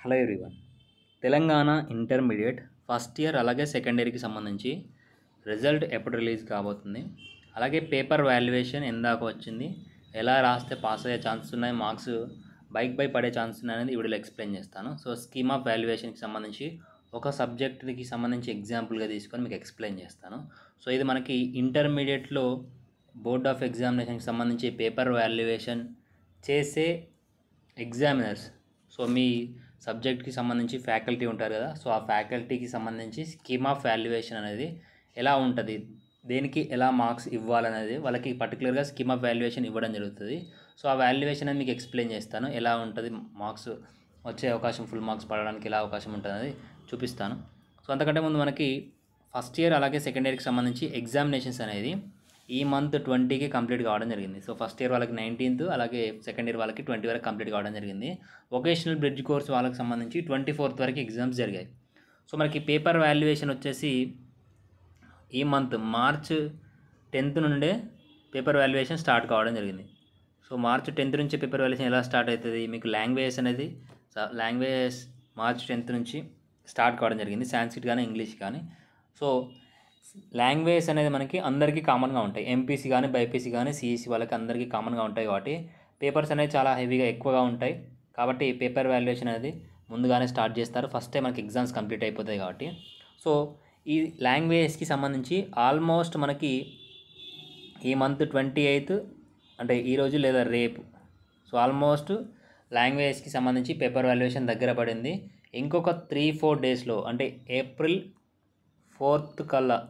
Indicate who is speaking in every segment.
Speaker 1: Hello everyone. Telangana intermediate first year అలాగే second ఇయర్కి సంబంధించి రిజల్ట్ ఎప్పుడు రిలీజ్ కాబోతుంది, అలాగే పేపర్ వాల్యుయేషన్ ఎందాక వచ్చింది, ఎలా రాస్తే పాస్ అయ్యే ఛాన్సెస్ ఉన్నాయి, మార్క్స్ బైక్ బై పడే ఛాన్సెస్ ఉన్నాయి అనేది ఈ వీడియోలో ఎక్స్ప్లెయిన్ చేస్తాను. సో స్కీమ్ ఆఫ్ వాల్యుయేషన్కి సంబంధించి ఒక సబ్జెక్ట్కి సంబంధించి ఎగ్జాంపుల్గా తీసుకొని మీకు ఎక్స్ప్లెయిన్ చేస్తాను. సో ఇది మనకి ఇంటర్మీడియట్లో బోర్డ్ ఆఫ్ ఎగ్జామినేషన్కి సంబంధించి పేపర్ వాల్యుయేషన్ చేసే ఎగ్జామినర్స్, సో మీ సబ్జెక్ట్కి సంబంధించి ఫ్యాకల్టీ ఉంటారు కదా, సో ఆ ఫ్యాకల్టీకి సంబంధించి స్కీమ్ ఆఫ్ వాల్యుయేషన్ అనేది ఎలా ఉంటుంది, దేనికి ఎలా మార్క్స్ ఇవ్వాలనేది వాళ్ళకి పర్టికులర్గా స్కీమ్ ఆఫ్ వాల్యుయేషన్ ఇవ్వడం జరుగుతుంది. సో ఆ వాల్యుయేషన్ అనేది మీకు ఎక్స్ప్లెయిన్ చేస్తాను, ఎలా ఉంటుంది, మార్క్స్ వచ్చే అవకాశం, ఫుల్ మార్క్స్ పడడానికి ఎలా అవకాశం ఉంటుంది అనేది చూపిస్తాను. సో అంతకంటే ముందు మనకి ఫస్ట్ ఇయర్ అలాగే సెకండ్ ఇయర్కి సంబంధించి ఎగ్జామినేషన్స్ అనేది ఈ మంత్ 20కి కంప్లీట్ కావడం జరిగింది. సో ఫస్ట్ ఇయర్ వాళ్ళకి 19th, అలాగే సెకండ్ ఇయర్ వాళ్ళకి 20 వరకు కంప్లీట్ కావడం జరిగింది. వొకేషనల్ బ్రిడ్జ్ కోర్స్ వాళ్ళకి సంబంధించి 24th వరకు ఎగ్జామ్స్ జరిగాయి. సో మనకి పేపర్ వాల్యుయేషన్ వచ్చేసి ఈ మంత్ మార్చ్ 10th నుండే పేపర్ వాల్యుయేషన్ స్టార్ట్ కావడం జరిగింది. సో మార్చ్ 10th నుంచి పేపర్ వాల్యుయేషన్ ఎలా స్టార్ట్ అవుతుంది, మీకు లాంగ్వేజ్ అనేది లాంగ్వేజ్ మార్చ్ 10th నుంచి స్టార్ట్ కావడం జరిగింది, సాంస్క్రిట్ కానీ ఇంగ్లీష్ కానీ. సో లాంగ్వేజ్ అనేది మనకి అందరికీ కామన్గా ఉంటాయి, ఎంపీసీ కానీ బైపీసీ కానీ సిఈసీ వాళ్ళకి అందరికీ కామన్గా ఉంటాయి. కాబట్టి పేపర్స్ అనేవి చాలా హెవీగా ఎక్కువగా ఉంటాయి. కాబట్టి పేపర్ వాల్యుయేషన్ అనేది ముందుగానే స్టార్ట్ చేస్తారు, ఫస్ట్ టైం మనకి ఎగ్జామ్స్ కంప్లీట్ అయిపోతాయి కాబట్టి. సో ఈ లాంగ్వేజ్కి సంబంధించి ఆల్మోస్ట్ మనకి ఈ మంత్ 28th అంటే ఈరోజు లేదా రేపు, సో ఆల్మోస్ట్ లాంగ్వేజ్కి సంబంధించి పేపర్ వాల్యుయేషన్ దగ్గర పడింది. ఇంకొక 3-4 డేస్లో అంటే April 4th కల్లా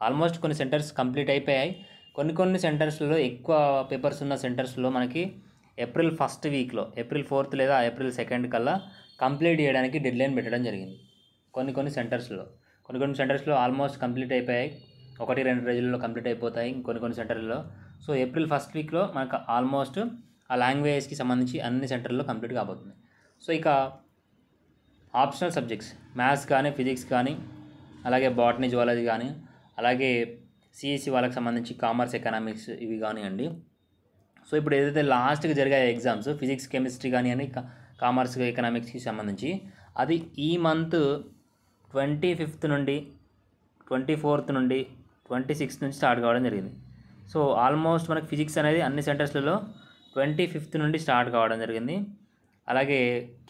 Speaker 1: ఆల్మోస్ట్ కొన్ని సెంటర్స్ కంప్లీట్ అయిపోయాయి. కొన్ని సెంటర్స్లో ఎక్కువ పేపర్స్ ఉన్న సెంటర్స్లో మనకి April 1st వీక్లో, April 4th లేదా April 2nd కల్లా కంప్లీట్ చేయడానికి డెడ్లైన్ పెట్టడం జరిగింది. కొన్ని సెంటర్స్లో ఆల్మోస్ట్ కంప్లీట్ అయిపోయాయి, 1-2 రోజుల్లో కంప్లీట్ అయిపోతాయి కొన్ని సెంటర్లలో. సో April 1st వీక్లో మనకు ఆల్మోస్ట్ ఆ లాంగ్వేజ్కి సంబంధించి అన్ని సెంటర్లో కంప్లీట్ కాబోతుంది. సో ఇక ఆప్షనల్ సబ్జెక్ట్స్ మ్యాథ్స్ కానీ ఫిజిక్స్ కానీ అలాగే బాటనీ జువాలజీ కానీ అలాగే సిఈసి వాళ్ళకి సంబంధించి కామర్స్ ఎకనామిక్స్ ఇవి కానివ్వండి. సో ఇప్పుడు ఏదైతే లాస్ట్కి జరిగాయి ఎగ్జామ్స్ ఫిజిక్స్ కెమిస్ట్రీ కానీ అని కామర్స్ ఎకనామిక్స్కి సంబంధించి, అది ఈ మంత్ 25th నుండి 24th నుండి 26th నుంచి స్టార్ట్ కావడం జరిగింది. సో ఆల్మోస్ట్ మనకి ఫిజిక్స్ అనేది అన్ని సెంటర్స్లలో 25th నుండి స్టార్ట్ కావడం జరిగింది. అలాగే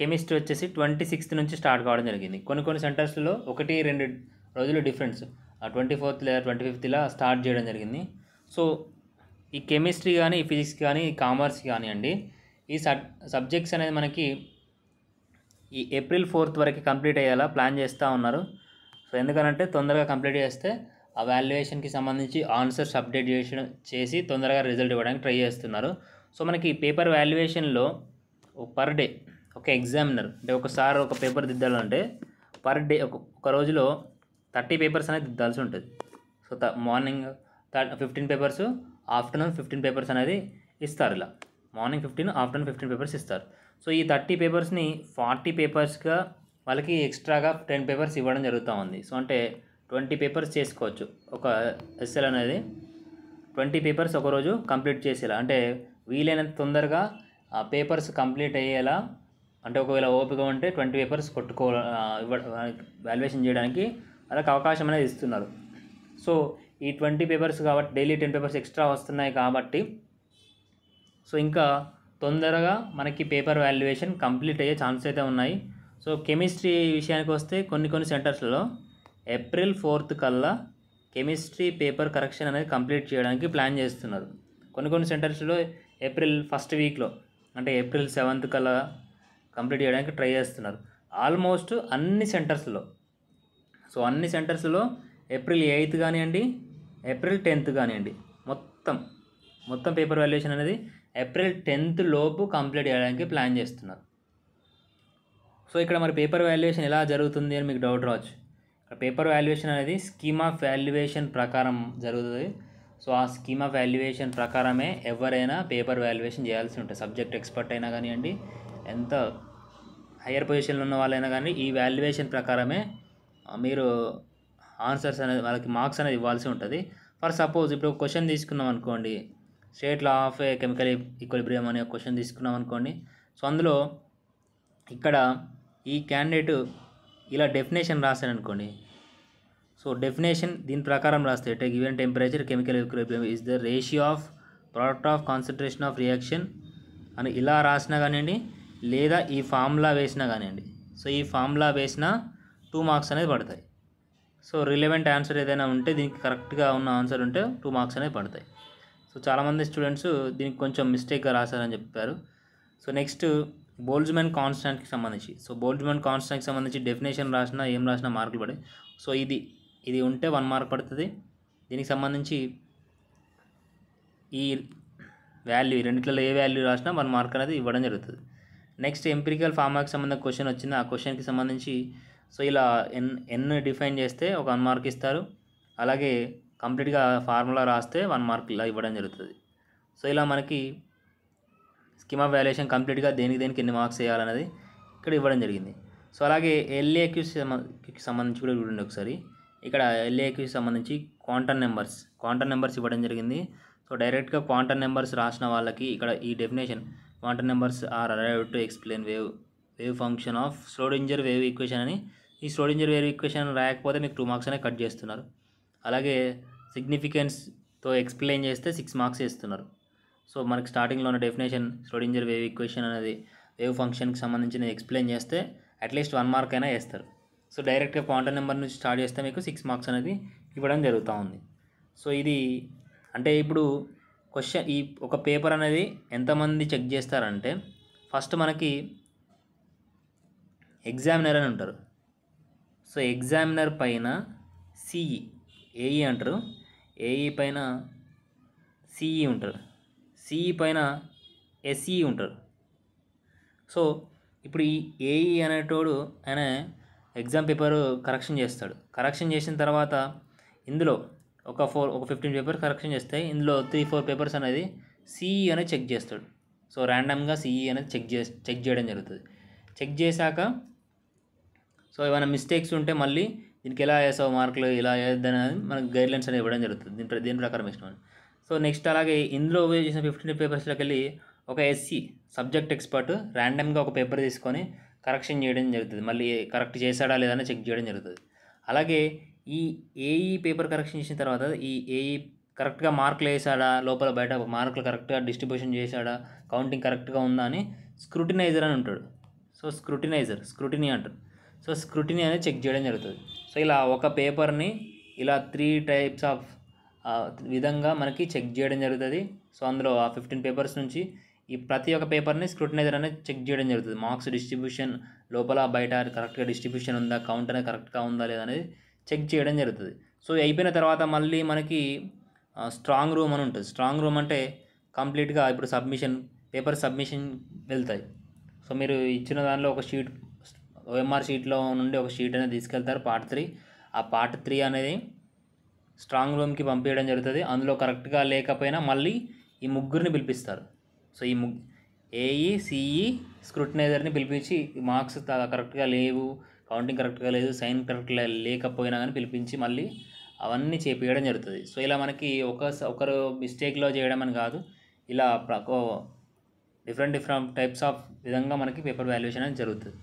Speaker 1: కెమిస్ట్రీ వచ్చేసి 26th నుంచి స్టార్ట్ కావడం జరిగింది. కొన్ని సెంటర్స్లో 1-2 రోజులు డిఫరెన్స్, 24th లేదా 25th ఇలా స్టార్ట్ చేయడం జరిగింది. సో ఈ కెమిస్ట్రీ కానీ ఈ ఫిజిక్స్ కానీ ఈ కామర్స్ కానివ్వండి, ఈ సబ్జెక్ట్స్ అనేది మనకి ఈ April 4th వరకు కంప్లీట్ అయ్యేలా ప్లాన్ చేస్తూ ఉన్నారు. సో ఎందుకనంటే తొందరగా కంప్లీట్ చేస్తే ఆ వాల్యుయేషన్కి సంబంధించి ఆన్సర్స్ అప్డేట్ చేసి తొందరగా రిజల్ట్ ఇవ్వడానికి ట్రై చేస్తున్నారు. సో మనకి పేపర్ వాల్యుయేషన్లో పర్ డే ఒక ఎగ్జామినర్ అంటే ఒకసారి ఒక పేపర్ దిద్దాలంటే పర్ డే ఒక రోజులో 30 పేపర్స్ అనేది దిద్దాల్సి ఉంటుంది. So morning 15 papers, afternoon 15 papers అనేది ఇస్తారు. ఇలా మార్నింగ్ 15, ఆఫ్టర్నూన్ 15 పేపర్స్ ఇస్తారు. సో ఈ 30 పేపర్స్ని 40 పేపర్స్గా వాళ్ళకి ఎక్స్ట్రాగా 10 పేపర్స్ ఇవ్వడం జరుగుతూ ఉంది. సో అంటే 20 పేపర్స్ చేసుకోవచ్చు. ఒక ఎస్ఎల్ అనేది 20 పేపర్స్ ఒకరోజు కంప్లీట్ చేసేలా, అంటే వీలైనంత తొందరగా ఆ పేపర్స్ కంప్లీట్ అయ్యేలా, అంటే ఒకవేళ ఓపిక ఉంటే 20 పేపర్స్ వాల్యుయేషన్ చేయడానికి వాళ్ళకి అవకాశం అనేది ఇస్తున్నారు. సో ఈ 20 పేపర్స్ కాబట్టి డైలీ 10 పేపర్స్ ఎక్స్ట్రా వస్తున్నాయి కాబట్టి సో ఇంకా తొందరగా మనకి పేపర్ వాల్యుయేషన్ కంప్లీట్ అయ్యే ఛాన్సెస్ అయితే ఉన్నాయి. సో కెమిస్ట్రీ విషయానికి వస్తే కొన్ని సెంటర్స్లో April 4th కల్లా కెమిస్ట్రీ పేపర్ కరెక్షన్ అనేది కంప్లీట్ చేయడానికి ప్లాన్ చేస్తున్నారు. కొన్ని సెంటర్స్లో April 1st వీక్లో అంటే April 7th కల్లా కంప్లీట్ చేయడానికి ట్రై చేస్తున్నారు. ఆల్మోస్ట్ అన్ని సెంటర్స్లో, సో అన్ని సెంటర్స్లో April 8th కానివ్వండి, April 10th కానివ్వండి, మొత్తం పేపర్ వాల్యుయేషన్ అనేది April 10th లోపు కంప్లీట్ చేయడానికి ప్లాన్ చేస్తున్నారు. సో ఇక్కడ మరి పేపర్ వాల్యుయేషన్ ఎలా జరుగుతుంది అని మీకు డౌట్ రావచ్చు. పేపర్ వాల్యుయేషన్ అనేది స్కీమ్ ఆఫ్ వాల్యుయేషన్ ప్రకారం జరుగుతుంది. సో ఆ స్కీమ్ ఆఫ్ వాల్యుయేషన్ ప్రకారమే ఎవరైనా పేపర్ వాల్యుయేషన్ చేయాల్సి ఉంటుంది. సబ్జెక్ట్ ఎక్స్పర్ట్ అయినా కానివ్వండి, ఎంత హయ్యర్ పొజిషన్లో ఉన్న వాళ్ళైనా కానీ ఈ వాల్యుయేషన్ ప్రకారమే మీరు ఆన్సర్స్ అనేది వాళ్ళకి మార్క్స్ అనేది ఇవ్వాల్సి ఉంటుంది. ఫర్ సపోజ్ ఇప్పుడు ఒక క్వశ్చన్ తీసుకున్నాం అనుకోండి, state law of chemical equilibrium అనే క్వశ్చన్ తీసుకున్నాం అనుకోండి. సో అందులో ఇక్కడ ఈ క్యాండిడేట్ ఇలా డెఫినేషన్ రాశారనుకోండి, సో డెఫినేషన్ దీని ప్రకారం రాస్తే at given temperature chemical equilibrium is the ratio of product of concentration of reaction అని ఇలా రాసినా కానివ్వండి, లేదా ఈ ఫార్ములా వేసినా కానివ్వండి. సో ఈ ఫార్ములా వేసినా 2 మార్క్స్ అనేది పడతాయి. సో రిలవెంట్ ఆన్సర్ ఏదైనా ఉంటే, దీనికి కరెక్ట్గా ఉన్న ఆన్సర్ ఉంటే 2 మార్క్స్ అనేది పడతాయి. సో చాలామంది స్టూడెంట్స్ దీనికి కొంచెం మిస్టేక్గా రాశారని చెప్పారు. సో నెక్స్ట్ బోల్ట్జ్మాన్ కాన్స్టాంట్కి సంబంధించి, సో బోల్ట్జ్మాన్ కాన్స్టాంట్కి సంబంధించి డెఫినేషన్ రాసినా ఏం రాసినా మార్కులు పడాయి. సో ఇది ఉంటే 1 మార్క్ పడుతుంది. దీనికి సంబంధించి ఈ వాల్యూ రెండిట్లలో ఏ వాల్యూ రాసినా 1 మార్క్ అనేది ఇవ్వడం జరుగుతుంది. నెక్స్ట్ ఎంపిరికల్ ఫార్మాకి సంబంధించిన క్వశ్చన్ వచ్చింది. ఆ క్వశ్చన్కి సంబంధించి సో ఇలా ఎన్ డిఫైన్ చేస్తే ఒక 1 మార్క్ ఇస్తారు. అలాగే కంప్లీట్గా ఫార్ములా రాస్తే 1 మార్క్ ఇలా ఇవ్వడం జరుగుతుంది. సో ఇలా మనకి స్కీమ్ ఆఫ్ వాల్యుయేషన్ కంప్లీట్గా దేనికి ఎన్ని మార్క్స్ వేయాలనేది ఇక్కడ ఇవ్వడం జరిగింది. సో అలాగే ఎల్ఏక్యూకి సంబంధించి కూడా చూడండి ఒకసారి. ఇక్కడ ఎల్ఏక్యూకి సంబంధించి క్వాంటమ్ నెంబర్స్ ఇవ్వడం జరిగింది. సో డైరెక్ట్గా క్వాంటమ్ నెంబర్స్ రాసిన వాళ్ళకి ఇక్కడ ఈ definition quantum numbers are arrived to explain wave function of Schrodinger wave equation అని. ఈ ష్రోడింజర్ వేవ్ ఈక్వేషన్ రాయకపోతే మీకు 2 మార్క్స్ అనేది కట్ చేస్తున్నారు. అలాగే సిగ్నిఫికెన్స్తో ఎక్స్ప్లెయిన్ చేస్తే 6 మార్క్స్ ఇస్తున్నారు. సో మనకి స్టార్టింగ్లో ఉన్న డెఫినేషన్ ష్రోడింజర్ వేవ్ ఈక్వేషన్ అనేది వేవ్ ఫంక్షన్కి సంబంధించిన ఎక్స్ప్లెయిన్ చేస్తే అట్లీస్ట్ 1 మార్క్ అయినా వేస్తారు. సో డైరెక్ట్గా క్వాంటమ్ నెంబర్ నుంచి స్టార్ట్ చేస్తే మీకు 6 మార్క్స్ అనేది ఇవ్వడం జరుగుతూ ఉంది. సో ఇది అంటే ఇప్పుడు క్వశ్చన్ ఈ ఒక పేపర్ అనేది ఎంతమంది చెక్ చేస్తారంటే, ఫస్ట్ మనకి ఎగ్జామినర్ అని ఉంటారు. సో ఎగ్జామినర్ పైన సిఈ ఏఈ అంటారు, ఏఈ పైన సిఈ ఉంటారు, సిఈ పైన ఎస్ఈ ఉంటారు. సో ఇప్పుడు ఈ ఏఈ అనేటోడు ఆయన ఎగ్జామ్ పేపర్ కరెక్షన్ చేస్తాడు. కరెక్షన్ చేసిన తర్వాత ఇందులో ఒక 15 పేపర్ కరెక్షన్ చేస్తే ఇందులో 3-4 పేపర్స్ అనేది సిఈ అనేది చెక్ చేస్తాడు. సో ర్యాండమ్గా సిఈ అనేది చెక్ చేయడం జరుగుతుంది. చెక్ చేశాక సో ఏమైనా మిస్టేక్స్ ఉంటే మళ్ళీ దీనికి ఎలా వేసావు మార్కులు ఇలా వేద్దని మనకు గైడ్లైన్స్ అనేది ఇవ్వడం జరుగుతుంది. దీని ప్రకారం వేసినామని. సో నెక్స్ట్ అలాగే ఇందులో చేసిన 15 పేపర్స్లోకి వెళ్ళి ఒక ఎస్సీ సబ్జెక్ట్ ఎక్స్పర్ట్ ర్యాండమ్గా ఒక పేపర్ తీసుకొని కరెక్షన్ చేయడం జరుగుతుంది. మళ్ళీ కరెక్ట్ చేశాడా లేదా అని చెక్ చేయడం జరుగుతుంది. అలాగే ఈ ఏఈ పేపర్ కరెక్షన్ చేసిన తర్వాత ఈ ఏఈ కరెక్ట్గా మార్కులు వేసాడా, లోపల బయట మార్కులు కరెక్ట్గా డిస్ట్రిబ్యూషన్ చేశాడా, కౌంటింగ్ కరెక్ట్గా ఉందా అని స్క్రూటినైజర్ అని ఉంటాడు. సో స్క్రూటినీ అంటారు. సో స్క్రూటినీ అనేది చెక్ చేయడం జరుగుతుంది. సో ఇలా ఒక పేపర్ని ఇలా 3 టైప్స్ ఆఫ్ విధంగా మనకి చెక్ చేయడం జరుగుతుంది. సో అందులో ఆ 15 పేపర్స్ నుంచి ఈ ప్రతి ఒక్క పేపర్ని స్క్రూటినైజర్ అనేది చెక్ చేయడం జరుగుతుంది. మార్క్స్ డిస్ట్రిబ్యూషన్ లోపల బయట కరెక్ట్గా డిస్ట్రిబ్యూషన్ ఉందా, కౌంట్ అనేది కరెక్ట్గా ఉందా లేదా అనేది చెక్ చేయడం జరుగుతుంది. సో అయిపోయిన తర్వాత మళ్ళీ మనకి స్ట్రాంగ్ రూమ్ అని ఉంటుంది. స్ట్రాంగ్ రూమ్ అంటే కంప్లీట్గా ఇప్పుడు పేపర్ సబ్మిషన్ వెళ్తాయి. సో మీరు ఇచ్చిన దానిలో ఒక షీట్ ఓఎంఆర్ షీట్లో నుండి ఒక షీట్ అనేది తీసుకెళ్తారు పార్ట్ 3. ఆ పార్ట్ 3 అనేది స్ట్రాంగ్ రూమ్కి పంపించడం జరుగుతుంది. అందులో కరెక్ట్గా లేకపోయినా మళ్ళీ ఈ ముగ్గురిని పిలిపిస్తారు. సో ఈ ఏఈ సిఈ స్క్రూటినైజర్ని పిలిపించి మార్క్స్ కరెక్ట్గా లేవు, కౌంటింగ్ కరెక్ట్గా లేదు, సైన్ కరెక్ట్గా లేకపోయినా కానీ పిలిపించి మళ్ళీ అవన్నీ చేపించడం జరుగుతుంది. సో ఇలా మనకి ఒకరు మిస్టేక్లో చేయడం అని కాదు, ఇలా డిఫరెంట్ టైప్స్ ఆఫ్ విధంగా మనకి పేపర్ వాల్యుయేషన్ అనేది జరుగుతుంది.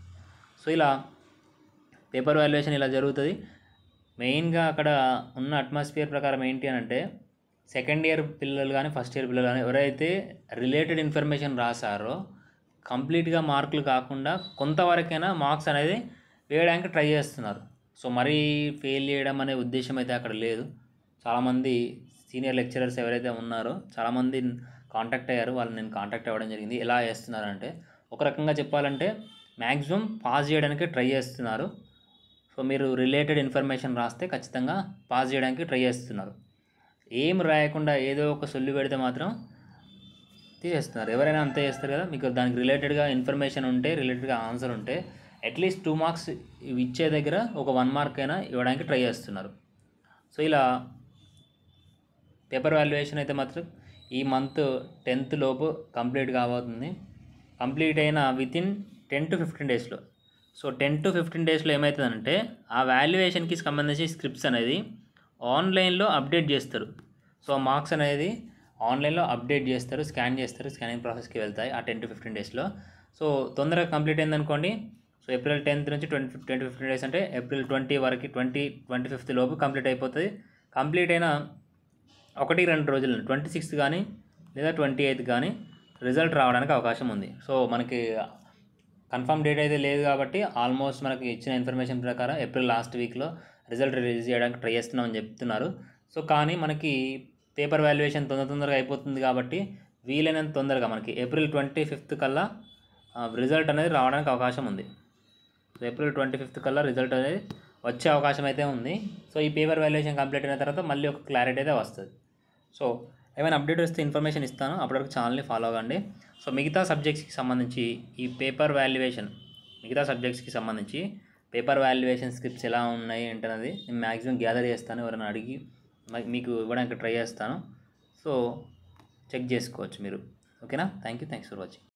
Speaker 1: సో ఇలా పేపర్ వాల్యుయేషన్ ఇలా జరుగుతుంది. మెయిన్గా అక్కడ ఉన్న అట్మాస్ఫియర్ ప్రకారం ఏంటి అని అంటే, సెకండ్ ఇయర్ పిల్లలు కానీ ఫస్ట్ ఇయర్ పిల్లలు కానీ ఎవరైతే రిలేటెడ్ ఇన్ఫర్మేషన్ రాశారో కంప్లీట్గా మార్కులు కాకుండా కొంతవరకైనా మార్క్స్ అనేది వేయడానికి ట్రై చేస్తున్నారు. సో మరీ ఫెయిల్ చేయడం అనే ఉద్దేశం అయితే అక్కడ లేదు. చాలామంది సీనియర్ లెక్చరర్స్ ఎవరైతే ఉన్నారో చాలామంది కాంటాక్ట్ అయ్యారు, వాళ్ళు నేను కాంటాక్ట్ అవ్వడం జరిగింది. ఎలా చేస్తున్నారంటే, ఒక రకంగా చెప్పాలంటే మ్యాక్సిమం పాస్ చేయడానికి ట్రై చేస్తున్నారు. సో మీరు రిలేటెడ్ ఇన్ఫర్మేషన్ రాస్తే ఖచ్చితంగా పాస్ చేయడానికి ట్రై చేస్తున్నారు. ఏం రాయకుండా ఏదో ఒక సొల్లు పెడితే మాత్రం తీసేస్తున్నారు. ఎవరైనా అంతే చేస్తారు కదా. మీకు దానికి రిలేటెడ్గా ఇన్ఫర్మేషన్ ఉంటే, రిలేటెడ్గా ఆన్సర్ ఉంటే అట్లీస్ట్ 2 మార్క్స్ ఇచ్చే దగ్గర ఒక 1 మార్క్ అయినా ఇవ్వడానికి ట్రై చేస్తున్నారు. సో ఇలా పేపర్ వాల్యుయేషన్ అయితే మాత్రం ఈ మంత్ 10th లోపు కంప్లీట్ కాబోతుంది. కంప్లీట్ అయిన వితిన్ 10 to 15 డేస్లో. సో 10 to 15 డేస్లో ఏమవుతుందంటే ఆ వాల్యుయేషన్కి సంబంధించి స్క్రిప్ట్స్ అనేది ఆన్లైన్లో అప్డేట్ చేస్తారు. సో మార్క్స్ అనేది ఆన్లైన్లో అప్డేట్ చేస్తారు, స్కానింగ్ ప్రాసెస్కి వెళ్తాయి ఆ 10 to 15 డేస్లో. సో తొందరగా కంప్లీట్ అయిందనుకోండి, సో ఏప్రిల్ 10th నుంచి 15 డేస్ అంటే ఏప్రిల్ 20 వరకు 25th లోపు కంప్లీట్ అయిపోతుంది. కంప్లీట్ అయిన 1-2 రోజులు 26th కానీ లేదా 28th కానీ రిజల్ట్ రావడానికి అవకాశం ఉంది. సో మనకి కన్ఫర్మ్ డేట్ అయితే లేదు కాబట్టి ఆల్మోస్ట్ మనకి ఇచ్చిన ఇన్ఫర్మేషన్ ప్రకారం ఏప్రిల్ లాస్ట్ వీక్లో రిజల్ట్ రిలీజ్ చేయడానికి ట్రై చేస్తున్నామని చెప్తున్నారు. సో కానీ మనకి పేపర్ వాల్యుయేషన్ తొందరగా అయిపోతుంది కాబట్టి వీలైనంత తొందరగా మనకి ఏప్రిల్ 25th కల్లా రిజల్ట్ అనేది రావడానికి అవకాశం ఉంది. సో ఏప్రిల్ 25th కల్లా రిజల్ట్ అనేది వచ్చే అవకాశం అయితే ఉంది. సో ఈ పేపర్ వాల్యుయేషన్ కంప్లీట్ అయిన తర్వాత మళ్ళీ ఒక క్లారిటీ అయితే వస్తుంది. సో ఏమైనా అప్డేట్ వస్తే ఇన్ఫర్మేషన్ ఇస్తాను, అప్పటివరకు ఛానల్ని ఫాలో అవ్వండి. సో మిగతా సబ్జెక్ట్స్కి సంబంధించి ఈ పేపర్ వాల్యుయేషన్ స్క్రిప్ట్స్ ఎలా ఉన్నాయి ఏంటనేది నేను మ్యాక్సిమం గ్యాదర్ చేస్తాను, ఎవరైనా అడిగి మీకు ఇవ్వడానికి ట్రై చేస్తాను. సో చెక్ చేసుకోవచ్చు మీరు. ఓకేనా? Thanks for watching.